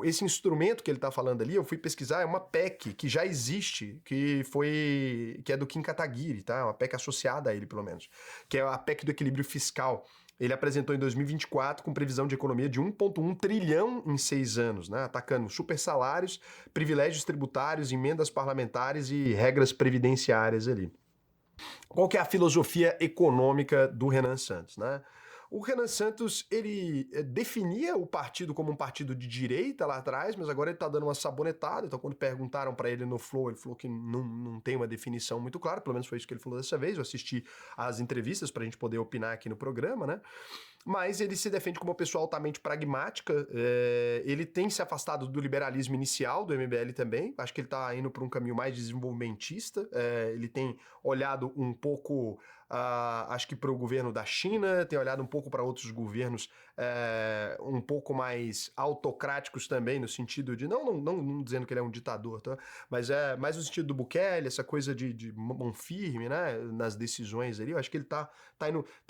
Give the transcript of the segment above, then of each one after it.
Esse instrumento que ele está falando ali, eu fui pesquisar, é uma PEC que já existe, que é do Kim Kataguiri, tá? Uma PEC associada a ele, pelo menos, que é a PEC do equilíbrio fiscal. Ele apresentou em 2024 com previsão de economia de 1,1 trilhão em 6 anos, né? Atacando super salários, privilégios tributários, emendas parlamentares e regras previdenciárias ali. Qual que é a filosofia econômica do Renan Santos, né? O Renan Santos, ele definia o partido como um partido de direita lá atrás, mas agora ele está dando uma sabonetada. Então, quando perguntaram para ele no Flow, ele falou que não tem uma definição muito clara, pelo menos foi isso que ele falou dessa vez. Eu assisti às entrevistas para a gente poder opinar aqui no programa, né? Mas ele se defende como uma pessoa altamente pragmática, ele tem se afastado do liberalismo inicial do MBL também, acho que ele está indo para um caminho mais desenvolvimentista, ele tem olhado um pouco, acho que para o governo da China, tem olhado um pouco para outros governos um pouco mais autocráticos também, no sentido de, não dizendo que ele é um ditador, tá? Mas é mais no sentido do Bukele, essa coisa de mão firme, né, nas decisões ali, eu acho que ele tá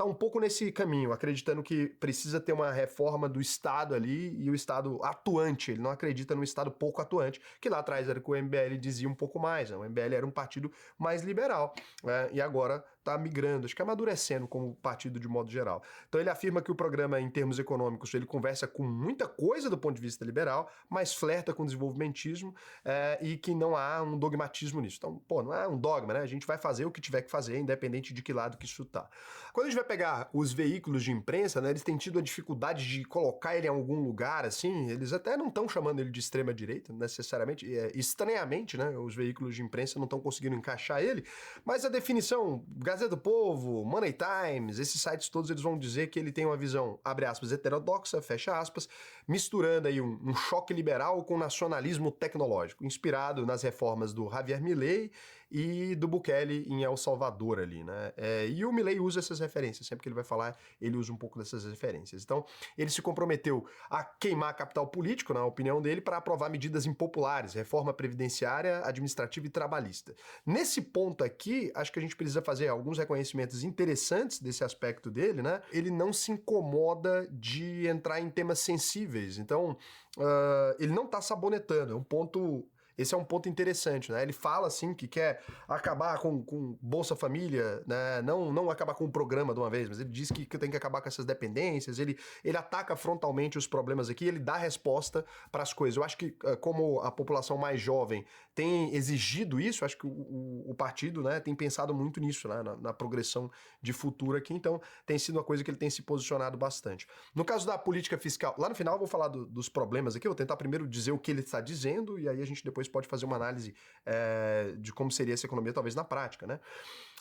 um pouco nesse caminho, acreditando que precisa ter uma reforma do Estado ali e o Estado atuante, ele não acredita no Estado pouco atuante, que lá atrás era o que o MBL dizia um pouco mais, né? O MBL era um partido mais liberal, né? E agora está migrando, acho que amadurecendo como partido de modo geral. Então ele afirma que o programa, em termos econômicos, ele conversa com muita coisa do ponto de vista liberal, mas flerta com desenvolvimentismo e que não há um dogmatismo nisso. Então, pô, não é um dogma, né? A gente vai fazer o que tiver que fazer, independente de que lado que isso tá. Quando a gente vai pegar os veículos de imprensa, né, eles têm tido a dificuldade de colocar ele em algum lugar, assim, eles até não estão chamando ele de extrema-direita, necessariamente, estranhamente, né, os veículos de imprensa não estão conseguindo encaixar ele, mas a definição, Gazeta do Povo, Money Times, esses sites todos, eles vão dizer que ele tem uma visão, abre aspas, heterodoxa, fecha aspas, misturando aí um choque liberal com nacionalismo tecnológico, inspirado nas reformas do Javier Milei e do Bukele em El Salvador ali, né? E o Milei usa essas referências, sempre que ele vai falar, ele usa um pouco dessas referências. Então, ele se comprometeu a queimar capital político, na opinião dele, para aprovar medidas impopulares, reforma previdenciária, administrativa e trabalhista. Nesse ponto aqui, acho que a gente precisa fazer alguns reconhecimentos interessantes desse aspecto dele, né? Ele não se incomoda de entrar em temas sensíveis, então ele não está sabonetando, esse é um ponto interessante, né? Ele fala, assim, que quer acabar com Bolsa Família, né? Não acabar com o programa de uma vez, mas ele diz que tem que acabar com essas dependências, ele ataca frontalmente os problemas aqui, ele dá resposta para as coisas. Eu acho que, como a população mais jovem tem exigido isso, eu acho que o partido, né, tem pensado muito nisso, né, na progressão de futuro aqui, então tem sido uma coisa que ele tem se posicionado bastante. No caso da política fiscal, lá no final eu vou falar dos problemas aqui, eu vou tentar primeiro dizer o que ele está dizendo, e aí a gente depois pode fazer uma análise de como seria essa economia, talvez na prática, né?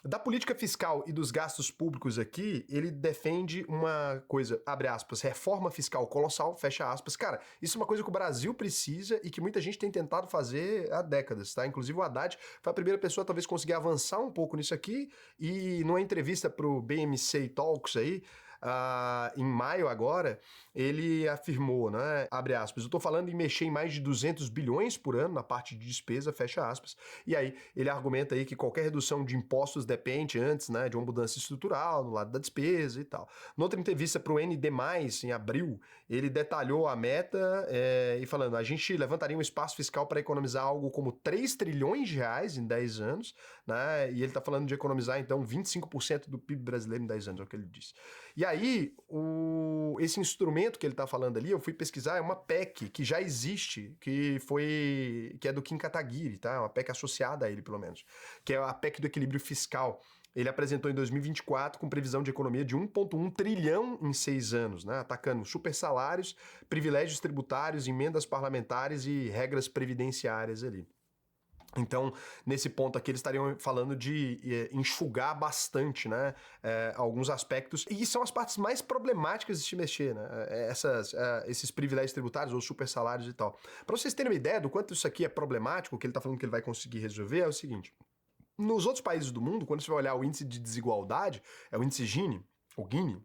Da política fiscal e dos gastos públicos aqui, ele defende uma coisa, abre aspas, reforma fiscal colossal, fecha aspas. Cara, isso é uma coisa que o Brasil precisa e que muita gente tem tentado fazer há décadas, tá? Inclusive o Haddad foi a primeira pessoa a talvez conseguir avançar um pouco nisso aqui e numa entrevista pro BMC Talks aí, em maio agora, ele afirmou, né, abre aspas, eu tô falando em mexer em mais de 200 bilhões por ano na parte de despesa, fecha aspas, e aí ele argumenta aí que qualquer redução de impostos depende antes, né, de uma mudança estrutural no lado da despesa e tal. Noutra entrevista para o ND+, em abril, ele detalhou a meta e falando, a gente levantaria um espaço fiscal para economizar algo como 3 trilhões de reais em 10 anos, né, e ele tá falando de economizar, então, 25% do PIB brasileiro em 10 anos, é o que ele disse. E aí, esse instrumento que ele tá falando ali, eu fui pesquisar, é uma PEC que já existe, que é do Kim Kataguiri, tá? Uma PEC associada a ele, pelo menos, que é a PEC do equilíbrio fiscal. Ele apresentou em 2024 com previsão de economia de 1,1 trilhão em 6 anos, né? Atacando super salários, privilégios tributários, emendas parlamentares e regras previdenciárias ali. Então, nesse ponto aqui, eles estariam falando de enxugar bastante, né, alguns aspectos, e são as partes mais problemáticas de se mexer, né, esses privilégios tributários ou super salários e tal. Para vocês terem uma ideia do quanto isso aqui é problemático, o que ele está falando que ele vai conseguir resolver é o seguinte, nos outros países do mundo, quando você vai olhar o índice de desigualdade, é o índice Gini, ou Gini,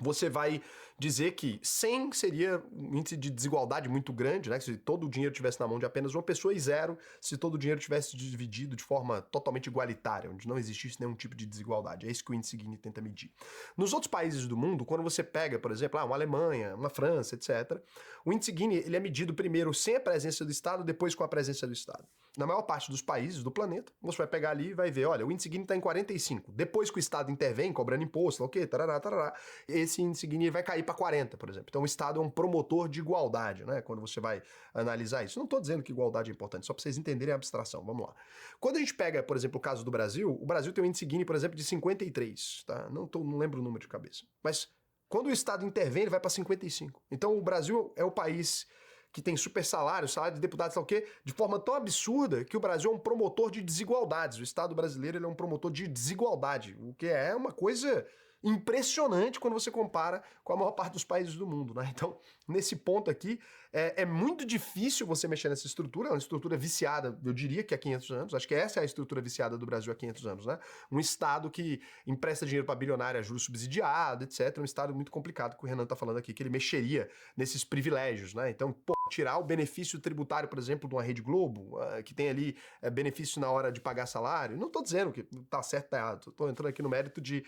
você vai dizer que 100 seria um índice de desigualdade muito grande, né? Se todo o dinheiro tivesse na mão de apenas uma pessoa, e 0 se todo o dinheiro tivesse dividido de forma totalmente igualitária, onde não existisse nenhum tipo de desigualdade. É isso que o índice Gini tenta medir. Nos outros países do mundo, quando você pega, por exemplo, uma Alemanha, uma França, etc., o índice Gini ele é medido primeiro sem a presença do Estado, depois com a presença do Estado. Na maior parte dos países do planeta, você vai pegar ali e vai ver, olha, o índice Gini está em 45. Depois que o Estado intervém, cobrando imposto, ok, tarará, tarará, esse índice Gini vai cair para 40, por exemplo. Então o Estado é um promotor de igualdade, né? Quando você vai analisar isso. Não estou dizendo que igualdade é importante, só para vocês entenderem a abstração. Vamos lá. Quando a gente pega, por exemplo, o caso do Brasil, o Brasil tem um índice Gini, por exemplo, de 53, tá? Não lembro o número de cabeça. Mas quando o Estado intervém, ele vai para 55. Então o Brasil é o país que tem super salário de deputado, sei lá o quê, de forma tão absurda que o Brasil é um promotor de desigualdades. O Estado brasileiro ele é um promotor de desigualdade, o que é uma coisa impressionante quando você compara com a maior parte dos países do mundo, né? Então, nesse ponto aqui, é muito difícil você mexer nessa estrutura, é uma estrutura viciada, eu diria que há 500 anos, acho que essa é a estrutura viciada do Brasil há 500 anos, né? Um Estado que empresta dinheiro para bilionário a juros subsidiados, etc. Um Estado muito complicado que o Renan tá falando aqui, que ele mexeria nesses privilégios, né? Então, tirar o benefício tributário, por exemplo, de uma Rede Globo, que tem ali benefício na hora de pagar salário, não tô dizendo que tá certo ou tá errado, tô entrando aqui no mérito de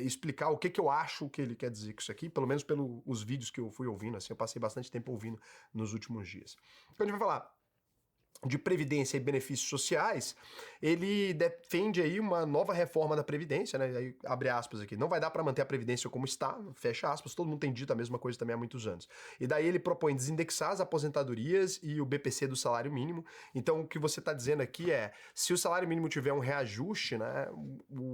explicar o que eu acho que ele quer dizer com isso aqui, pelo menos pelos vídeos que eu fui ouvindo, assim, eu passei bastante tempo ouvindo nos últimos dias. Então a gente vai falar de previdência e benefícios sociais, ele defende aí uma nova reforma da previdência, né? Aí, abre aspas aqui, não vai dar para manter a previdência como está, fecha aspas, todo mundo tem dito a mesma coisa também há muitos anos. E daí ele propõe desindexar as aposentadorias e o BPC do salário mínimo. Então o que você está dizendo aqui é, se o salário mínimo tiver um reajuste, né,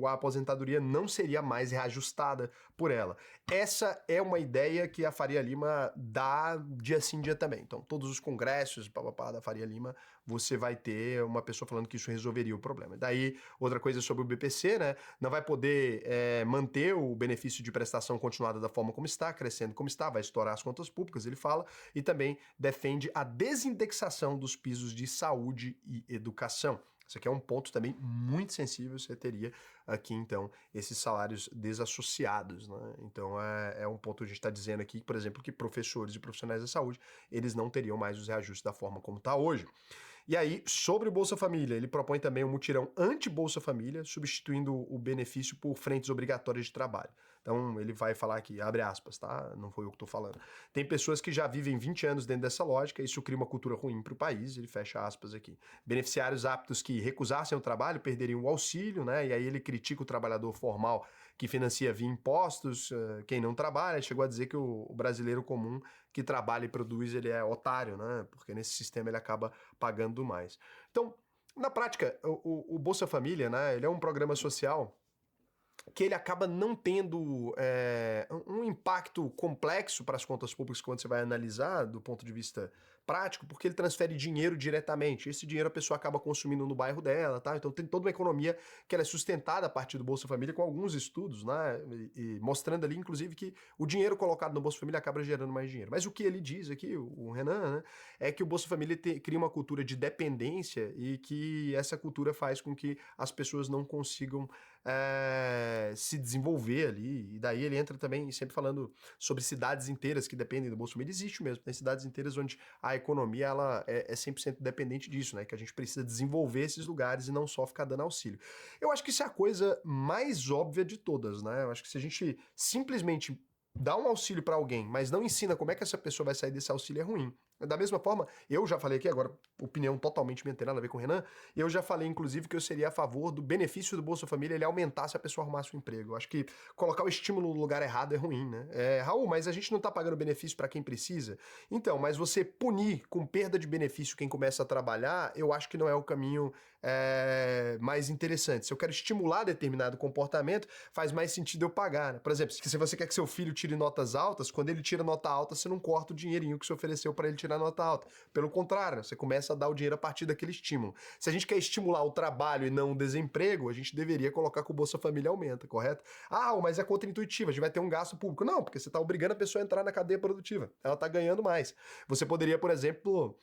a aposentadoria não seria mais reajustada por ela. Essa é uma ideia que a Faria Lima dá dia sim, dia também. Então todos os congressos da Faria Lima você vai ter uma pessoa falando que isso resolveria o problema. Daí, outra coisa sobre o BPC, né? Não vai poder manter o benefício de prestação continuada da forma como está, crescendo como está, vai estourar as contas públicas, ele fala, e também defende a desindexação dos pisos de saúde e educação. Isso aqui é um ponto também muito sensível, você teria aqui, então, esses salários desassociados, né? Então, é um ponto que a gente está dizendo aqui, por exemplo, que professores e profissionais da saúde, eles não teriam mais os reajustes da forma como está hoje. E aí, sobre o Bolsa Família, ele propõe também um mutirão anti-Bolsa Família, substituindo o benefício por frentes obrigatórias de trabalho. Então, ele vai falar aqui, abre aspas, tá? Não foi eu que estou falando. Tem pessoas que já vivem 20 anos dentro dessa lógica, isso cria uma cultura ruim para o país, ele fecha aspas aqui. Beneficiários aptos que recusassem o trabalho perderiam o auxílio, né? E aí ele critica o trabalhador formal que financia via impostos, quem não trabalha, chegou a dizer que o brasileiro comum que trabalha e produz, ele é otário, né? Porque nesse sistema ele acaba pagando mais. Então, na prática, o Bolsa Família, né? Ele é um programa social que ele acaba não tendo um impacto complexo para as contas públicas quando você vai analisar do ponto de vista prático, porque ele transfere dinheiro diretamente. Esse dinheiro a pessoa acaba consumindo no bairro dela, tá? Então tem toda uma economia que ela é sustentada a partir do Bolsa Família com alguns estudos, né? E mostrando ali, inclusive, que o dinheiro colocado no Bolsa Família acaba gerando mais dinheiro. Mas o que ele diz aqui, o Renan, né? É que o Bolsa Família cria uma cultura de dependência e que essa cultura faz com que as pessoas não consigam se desenvolver ali, e daí ele entra também sempre falando sobre cidades inteiras que dependem do Bolsa Família. Existe mesmo, tem cidades inteiras onde a economia ela é 100% dependente disso, né, que a gente precisa desenvolver esses lugares e não só ficar dando auxílio. Eu acho que isso é a coisa mais óbvia de todas, né, eu acho que se a gente simplesmente dá um auxílio para alguém, mas não ensina como é que essa pessoa vai sair desse auxílio, é ruim. Da mesma forma, eu já falei aqui, agora, opinião totalmente minha, não tem nada a ver com o Renan, eu já falei, inclusive, que eu seria a favor do benefício do Bolsa Família ele aumentar se a pessoa arrumasse um emprego. Eu acho que colocar o estímulo no lugar errado é ruim, né? Raul, mas a gente não tá pagando benefício para quem precisa? Então, mas você punir com perda de benefício quem começa a trabalhar, eu acho que não é o caminho mais interessante. Se eu quero estimular determinado comportamento, faz mais sentido eu pagar, né? Por exemplo, se você quer que seu filho tire notas altas, quando ele tira nota alta, você não corta o dinheirinho que você ofereceu para ele tirar nota alta. Pelo contrário, né? Você começa a dar o dinheiro a partir daquele estímulo. Se a gente quer estimular o trabalho e não o desemprego, a gente deveria colocar que o Bolsa Família aumenta, correto? Ah, mas é contra-intuitivo, a gente vai ter um gasto público. Não, porque você está obrigando a pessoa a entrar na cadeia produtiva. Ela está ganhando mais. Você poderia, por exemplo,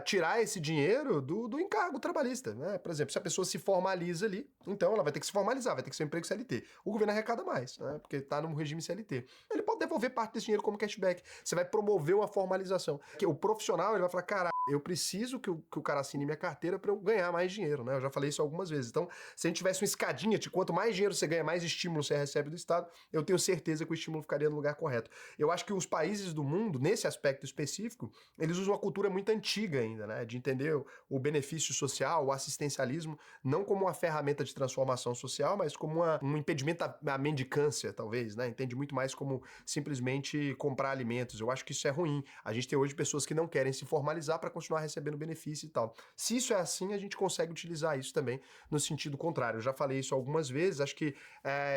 tirar esse dinheiro do encargo trabalhista, né? Por exemplo, se a pessoa se formaliza ali, então ela vai ter que se formalizar, vai ter que ser um emprego CLT. O governo arrecada mais, né? Porque está no regime CLT. Ele pode devolver parte desse dinheiro como cashback. Você vai promover uma formalização. O profissional, ele vai falar, cara, eu preciso que o cara assine minha carteira para eu ganhar mais dinheiro, né? Eu já falei isso algumas vezes. Então, se a gente tivesse uma escadinha de quanto mais dinheiro você ganha, mais estímulo você recebe do Estado, eu tenho certeza que o estímulo ficaria no lugar correto. Eu acho que os países do mundo, nesse aspecto específico, eles usam uma cultura muito antiga ainda, né? De entender o benefício social, o assistencialismo, não como uma ferramenta de transformação social, mas como um impedimento à mendicância, talvez, né? Entende muito mais como simplesmente comprar alimentos. Eu acho que isso é ruim. A gente tem hoje pessoas que não querem se formalizar para continuar recebendo benefício e tal. Se isso é assim, a gente consegue utilizar isso também no sentido contrário. Eu já falei isso algumas vezes, acho que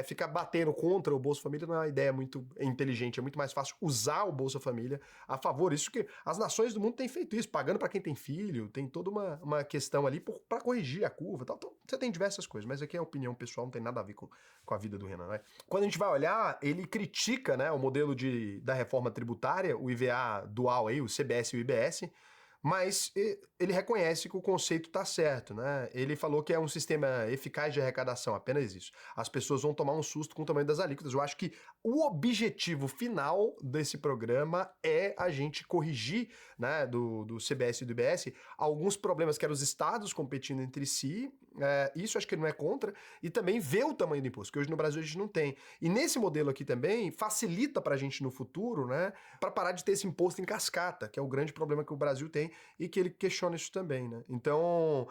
ficar batendo contra o Bolsa Família não é uma ideia muito inteligente, é muito mais fácil usar o Bolsa Família a favor. Isso que as nações do mundo têm feito isso, pagando para quem tem filho, tem toda uma questão ali para corrigir a curva e tal. Então, você tem diversas coisas, mas aqui é opinião pessoal, não tem nada a ver com a vida do Renan, né? Quando a gente vai olhar, ele critica, né, o modelo da reforma tributária, o IVA dual aí, o CBS e o IBS, mas ele reconhece que o conceito está certo, né? Ele falou que é um sistema eficaz de arrecadação, apenas isso. As pessoas vão tomar um susto com o tamanho das alíquotas. Eu acho que o objetivo final desse programa é a gente corrigir, né, do CBS e do IBS, alguns problemas que eram os estados competindo entre si, isso acho que ele não é contra, e também ver o tamanho do imposto, que hoje no Brasil a gente não tem. E nesse modelo aqui também, facilita para a gente no futuro, né, para parar de ter esse imposto em cascata, que é o grande problema que o Brasil tem, e que ele questiona isso também, né? Então,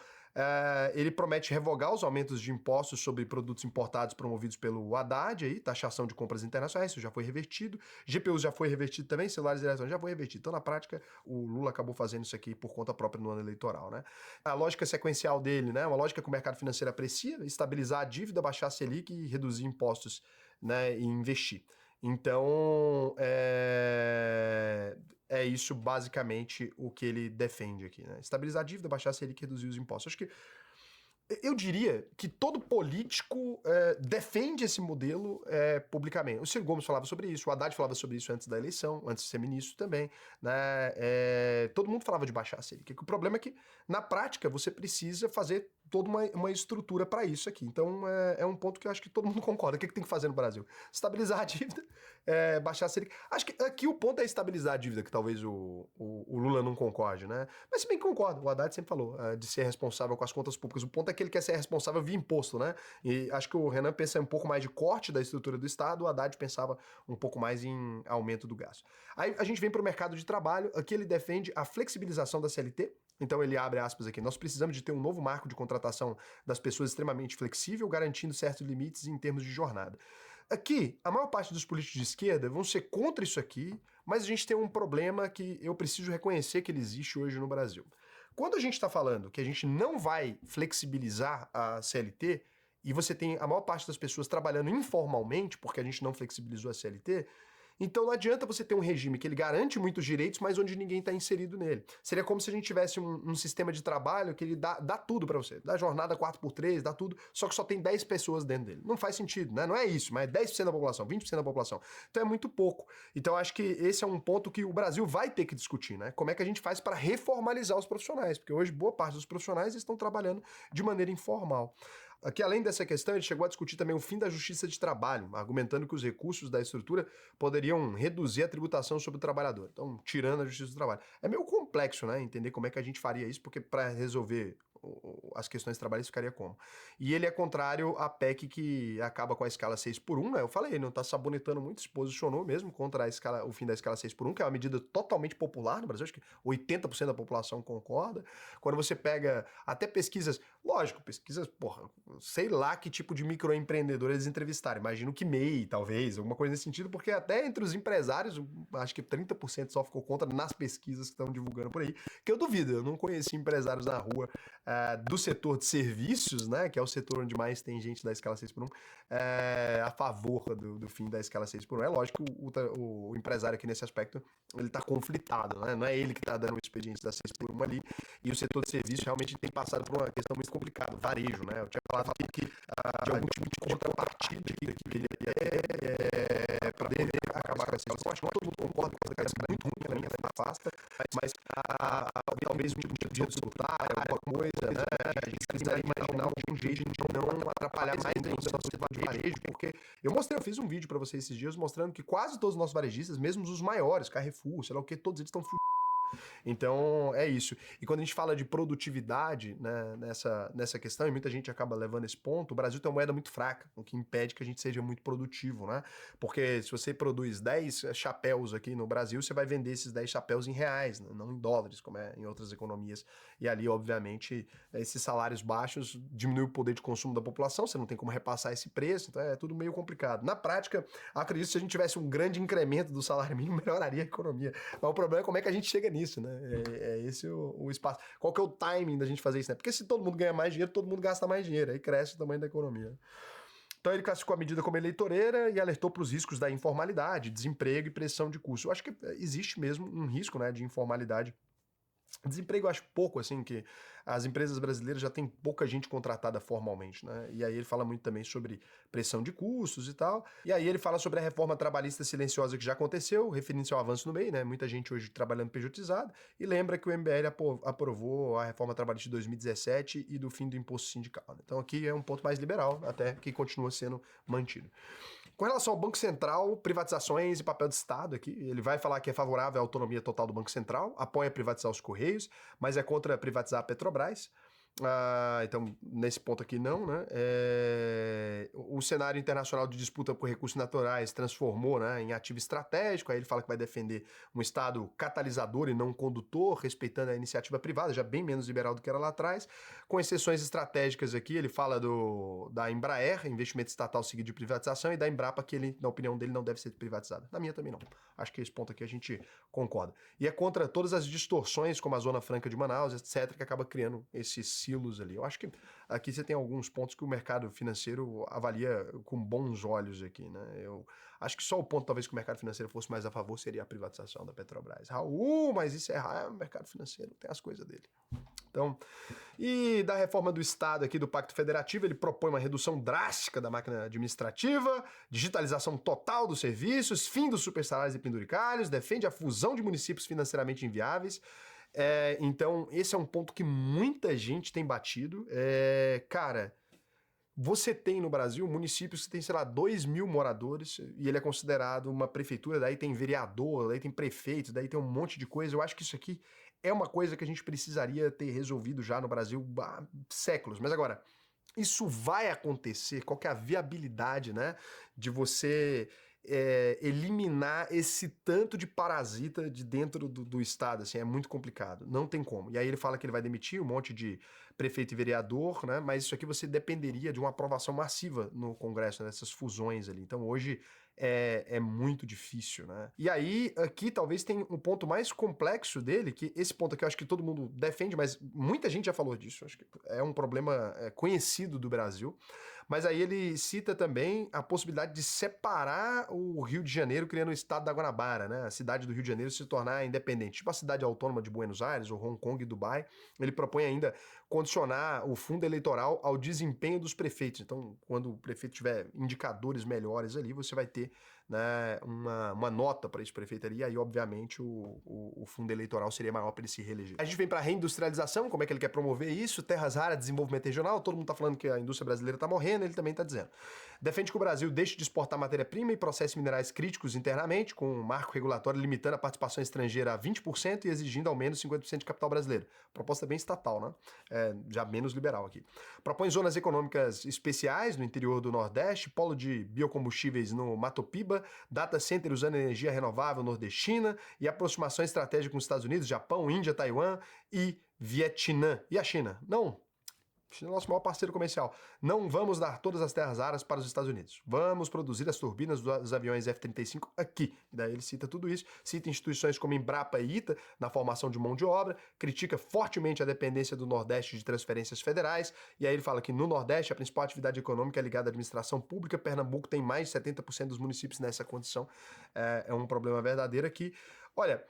ele promete revogar os aumentos de impostos sobre produtos importados promovidos pelo Haddad, aí, taxação de compras internacionais, isso já foi revertido, GPU já foi revertido também, celulares eletrônicos já foi revertido. Então, na prática, o Lula acabou fazendo isso aqui por conta própria no ano eleitoral, né? A lógica sequencial dele, né? Uma lógica que o mercado financeiro aprecia, estabilizar a dívida, baixar a Selic e reduzir impostos, né? E investir. Então, é isso basicamente o que ele defende aqui, né? Estabilizar a dívida, baixar a Selic e reduzir os impostos. Acho que eu diria que todo político defende esse modelo publicamente. O Ciro Gomes falava sobre isso, o Haddad falava sobre isso antes da eleição, antes de ser ministro também, né? Todo mundo falava de baixar a Selic. O problema é que, na prática, você precisa fazer toda uma estrutura para isso aqui. Então, é um ponto que eu acho que todo mundo concorda. O que tem que fazer no Brasil? Estabilizar a dívida, baixar a Selic. Acho que aqui o ponto é estabilizar a dívida, que talvez o Lula não concorde, né? Mas se bem que concorda, o Haddad sempre falou de ser responsável com as contas públicas. O ponto é que ele quer ser responsável via imposto, né? E acho que o Renan pensa um pouco mais de corte da estrutura do Estado, o Haddad pensava um pouco mais em aumento do gasto. Aí a gente vem para o mercado de trabalho, aqui ele defende a flexibilização da CLT. Então ele abre aspas aqui, nós precisamos de ter um novo marco de contratação das pessoas extremamente flexível, garantindo certos limites em termos de jornada. Aqui, a maior parte dos políticos de esquerda vão ser contra isso aqui, mas a gente tem um problema que eu preciso reconhecer que ele existe hoje no Brasil. Quando a gente está falando que a gente não vai flexibilizar a CLT, e você tem a maior parte das pessoas trabalhando informalmente, porque a gente não flexibilizou a CLT, então não adianta você ter um regime que ele garante muitos direitos, mas onde ninguém está inserido nele. Seria como se a gente tivesse um sistema de trabalho que ele dá tudo para você. Dá jornada 4x3, dá tudo, só que só tem 10 pessoas dentro dele. Não faz sentido, né? Não é isso, mas é 10% da população, 20% da população. Então é muito pouco. Então acho que esse é um ponto que o Brasil vai ter que discutir, né? Como é que a gente faz para reformalizar os profissionais? Porque hoje boa parte dos profissionais estão trabalhando de maneira informal. Aqui, além dessa questão, ele chegou a discutir também o fim da justiça de trabalho, argumentando que os recursos da estrutura poderiam reduzir a tributação sobre o trabalhador. Então, tirando a justiça do trabalho. É meio complexo, né? Entender como é que a gente faria isso, porque para resolver as questões trabalhistas ficaria como? E ele é contrário à PEC que acaba com a escala 6x1, né? Eu falei, ele não está sabonetando muito, se posicionou mesmo contra o fim da escala 6x1, que é uma medida totalmente popular no Brasil, acho que 80% da população concorda. Quando você pega até pesquisas, lógico, pesquisas, porra, sei lá que tipo de microempreendedor eles entrevistaram, imagino que MEI, talvez, alguma coisa nesse sentido, porque até entre os empresários, acho que 30% só ficou contra nas pesquisas que estão divulgando por aí, que eu duvido, eu não conheci empresários na rua do setor de serviços, né, que é o setor onde mais tem gente da escala 6x1, a favor do fim da escala 6x1. É lógico que o empresário aqui nesse aspecto, ele está conflitado, né, não é ele que está dando o expediente da 6x1 ali, e o setor de serviços realmente tem passado por uma questão muito complicada, varejo, né, eu tinha falado aqui que de algum tipo de contrapartida que ele para poder acabar com essa situação. Acho que todo mundo concorda que essa é muito ruim, ela é nefasta, mas talvez um tipo de tributária, alguma coisa, né? A gente precisaria imaginar algum jeito de não atrapalhar mais ainda o nosso setor de varejo, porque eu fiz um vídeo para vocês esses dias mostrando que quase todos os nossos varejistas, mesmo os maiores, Carrefour, sei lá o que, todos eles estão então, é isso. E quando a gente fala de produtividade, né, nessa questão, e muita gente acaba levando esse ponto, o Brasil tem uma moeda muito fraca, o que impede que a gente seja muito produtivo, né? Porque se você produz 10 chapéus aqui no Brasil, você vai vender esses 10 chapéus em reais, né, não em dólares, como é em outras economias. E ali, obviamente, esses salários baixos diminuem o poder de consumo da população, você não tem como repassar esse preço, então é tudo meio complicado. Na prática, acredito que se a gente tivesse um grande incremento do salário mínimo, melhoraria a economia. Mas o problema é como é que a gente chega nisso, né? É esse o espaço. Qual que é o timing da gente fazer isso, né? Porque se todo mundo ganha mais dinheiro, todo mundo gasta mais dinheiro, aí cresce o tamanho da economia. Então ele classificou a medida como eleitoreira e alertou para os riscos da informalidade, desemprego e pressão de custo. Eu acho que existe mesmo um risco, né, de informalidade. Desemprego eu acho pouco, assim, que as empresas brasileiras já têm pouca gente contratada formalmente, né? E aí ele fala muito também sobre pressão de custos e tal. E aí ele fala sobre a reforma trabalhista silenciosa que já aconteceu, referindo-se ao avanço no MEI, né? Muita gente hoje trabalhando pejotizado. E lembra que o MBL aprovou a reforma trabalhista de 2017 e do fim do imposto sindical, né? Então aqui é um ponto mais liberal, até que continua sendo mantido. Com relação ao Banco Central, privatizações e papel de Estado aqui, ele vai falar que é favorável à autonomia total do Banco Central, apoia privatizar os Correios, mas é contra privatizar a Petrobras. Então, nesse ponto aqui não, né? O cenário internacional de disputa por recursos naturais transformou, né, em ativo estratégico, aí ele fala que vai defender um Estado catalisador e não condutor, respeitando a iniciativa privada, já bem menos liberal do que era lá atrás, com exceções estratégicas aqui, ele fala da Embraer, investimento estatal seguido de privatização, e da Embrapa, que ele, na opinião dele, não deve ser privatizada. Na minha também não. Acho que esse ponto aqui a gente concorda. E é contra todas as distorções, como a Zona Franca de Manaus, etc., que acaba criando esses silos ali. Eu acho que aqui você tem alguns pontos que o mercado financeiro avalia com bons olhos aqui, né? Eu acho que só o ponto talvez que o mercado financeiro fosse mais a favor seria a privatização da Petrobras. Raul, mas isso é o mercado financeiro tem as coisas dele. Então, e da reforma do Estado aqui do Pacto Federativo, ele propõe uma redução drástica da máquina administrativa, digitalização total dos serviços, fim dos supersalários e penduricalhos, defende a fusão de municípios financeiramente inviáveis. Então, esse é um ponto que muita gente tem batido. Cara, você tem no Brasil municípios que tem, sei lá, 2.000 moradores e ele é considerado uma prefeitura, daí tem vereador, daí tem prefeito, daí tem um monte de coisa. Eu acho que isso aqui é uma coisa que a gente precisaria ter resolvido já no Brasil há séculos. Mas agora, isso vai acontecer? Qual que é a viabilidade, né, de você eliminar esse tanto de parasita de dentro do Estado? Assim, é muito complicado, não tem como. E aí ele fala que ele vai demitir um monte de prefeito e vereador, né, mas isso aqui você dependeria de uma aprovação massiva no Congresso, nessas fusões ali. Então hoje é muito difícil, né? E aí, aqui talvez tem um ponto mais complexo dele, que esse ponto aqui eu acho que todo mundo defende, mas muita gente já falou disso, acho que é um problema conhecido do Brasil, mas aí ele cita também a possibilidade de separar o Rio de Janeiro, criando o estado da Guanabara, né? A cidade do Rio de Janeiro se tornar independente, tipo a cidade autônoma de Buenos Aires, ou Hong Kong e Dubai. Ele propõe ainda condicionar o fundo eleitoral ao desempenho dos prefeitos. Então, quando o prefeito tiver indicadores melhores ali, você vai ter, né, uma nota para esse prefeito ali, e aí, obviamente, o fundo eleitoral seria maior para ele se reeleger. A gente vem para a reindustrialização, como é que ele quer promover isso, terras raras, desenvolvimento regional, todo mundo está falando que a indústria brasileira está morrendo, ele também está dizendo. Defende que o Brasil deixe de exportar matéria-prima e processe minerais críticos internamente, com um marco regulatório limitando a participação estrangeira a 20% e exigindo ao menos 50% de capital brasileiro. Proposta bem estatal, né? Já menos liberal aqui. Propõe zonas econômicas especiais no interior do Nordeste, polo de biocombustíveis no Mato Piba, data center usando energia renovável nordestina e aproximação estratégica com os Estados Unidos, Japão, Índia, Taiwan e Vietnã. E a China? Não. China é o nosso maior parceiro comercial. Não vamos dar todas as terras raras para os Estados Unidos. Vamos produzir as turbinas dos aviões F-35 aqui. E daí ele cita tudo isso, cita instituições como Embrapa e ITA na formação de mão de obra, critica fortemente a dependência do Nordeste de transferências federais, e aí ele fala que no Nordeste a principal atividade econômica é ligada à administração pública. Pernambuco tem mais de 70% dos municípios nessa condição. É um problema verdadeiro aqui. Olha,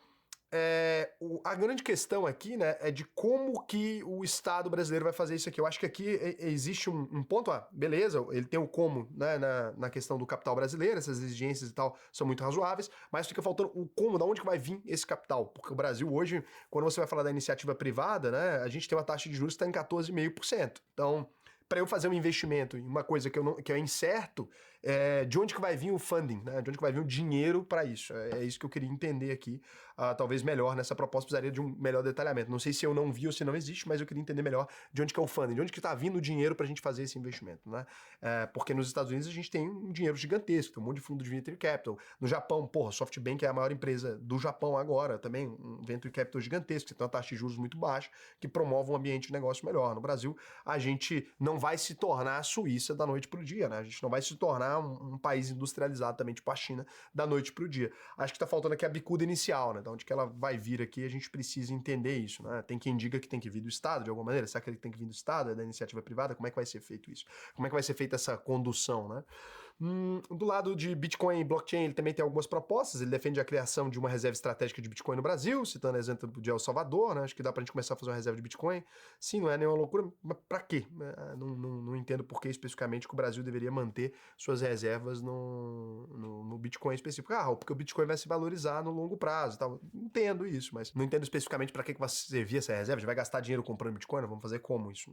A grande questão aqui, né, é de como que o Estado brasileiro vai fazer isso aqui. Eu acho que aqui existe um ponto, beleza, ele tem o como, né, na questão do capital brasileiro, essas exigências e tal são muito razoáveis, mas fica faltando o como, da onde que vai vir esse capital. Porque o Brasil hoje, quando você vai falar da iniciativa privada, né, a gente tem uma taxa de juros que está em 14,5%. Então, para eu fazer um investimento em uma coisa que é incerto, de onde que vai vir o funding, né? De onde que vai vir o dinheiro para isso? É isso que eu queria entender aqui, talvez melhor nessa proposta, precisaria de um melhor detalhamento. Não sei se eu não vi ou se não existe, mas eu queria entender melhor de onde que é o funding, de onde que está vindo o dinheiro para a gente fazer esse investimento, né? Porque nos Estados Unidos a gente tem um dinheiro gigantesco, tem um monte de fundo de venture capital. No Japão, porra, SoftBank é a maior empresa do Japão agora, também um venture capital gigantesco, que tem uma taxa de juros muito baixa, que promove um ambiente de negócio melhor. No Brasil, a gente não vai se tornar a Suíça da noite pro dia, né? A gente não vai se tornar um país industrializado também, tipo a China, da noite pro dia. Acho que tá faltando aqui a bicuda inicial, né? Da onde que ela vai vir aqui, a gente precisa entender isso, né? Tem quem diga que tem que vir do Estado, de alguma maneira. Será que ele tem que vir do Estado, da iniciativa privada? Como é que vai ser feito isso? Como é que vai ser feita essa condução, né? Do lado de Bitcoin e blockchain, ele também tem algumas propostas. Ele defende a criação de uma reserva estratégica de Bitcoin no Brasil, citando o exemplo de El Salvador, né? Acho que dá pra gente começar a fazer uma reserva de Bitcoin. Sim, não é nenhuma loucura, mas pra quê? Não entendo por que especificamente que o Brasil deveria manter suas reservas no Bitcoin específico. Porque o Bitcoin vai se valorizar no longo prazo e tal. Entendo isso, mas não entendo especificamente pra que vai servir essa reserva. A gente vai gastar dinheiro comprando Bitcoin? Vamos fazer como isso?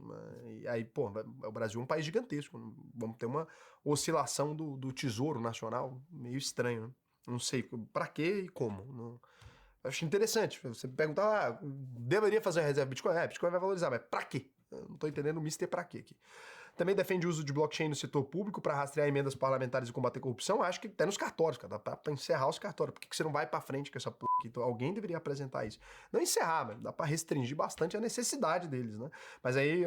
E aí, pô, o Brasil é um país gigantesco. Vamos ter uma oscilação do Tesouro Nacional meio estranho, né? Não sei pra quê e como. Não... Acho interessante. Você me perguntar, deveria fazer uma reserva de Bitcoin? Bitcoin vai valorizar, mas pra quê? Eu não tô entendendo o mister pra quê aqui. Também defende o uso de blockchain no setor público para rastrear emendas parlamentares e combater corrupção. Acho que até nos cartórios, cara. Dá pra encerrar os cartórios. Por que você não vai pra frente com essa porra aqui? Então, alguém deveria apresentar isso. Não encerrar, mas dá pra restringir bastante a necessidade deles, né? Mas aí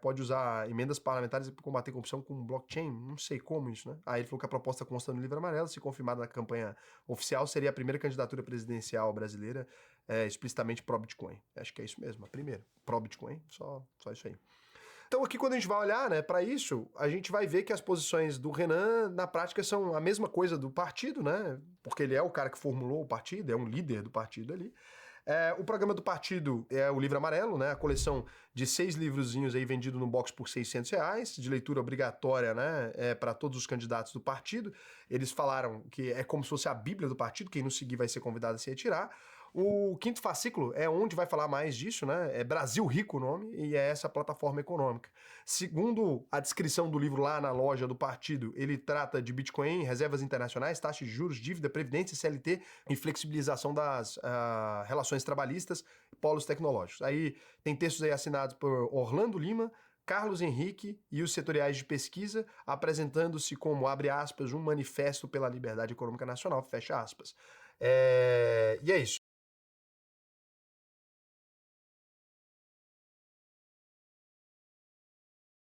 pode usar emendas parlamentares para combater corrupção com blockchain. Não sei como isso, né? Aí ele falou que a proposta consta no livro amarelo, se confirmada na campanha oficial, seria a primeira candidatura presidencial brasileira explicitamente pró-Bitcoin. Acho que é isso mesmo, a primeira. Pró-Bitcoin, só isso aí. Então aqui quando a gente vai olhar, né, para isso, a gente vai ver que as posições do Renan, na prática, são a mesma coisa do partido, né, porque ele é o cara que formulou o partido, é um líder do partido ali. O programa do partido é o Livro Amarelo, né, a coleção de 6 livrozinhos aí vendido no box por R$600, de leitura obrigatória, né, para todos os candidatos do partido. Eles falaram que é como se fosse a Bíblia do partido, quem não seguir vai ser convidado a se retirar. O quinto fascículo é onde vai falar mais disso, né? É Brasil Rico o nome, e é essa plataforma econômica. Segundo a descrição do livro lá na loja do partido, ele trata de Bitcoin, reservas internacionais, taxas de juros, dívida, previdência, CLT e flexibilização das relações trabalhistas e polos tecnológicos. Aí tem textos aí assinados por Orlando Lima, Carlos Henrique e os setoriais de pesquisa, apresentando-se como, abre aspas, um manifesto pela liberdade econômica nacional, fecha aspas. E é isso.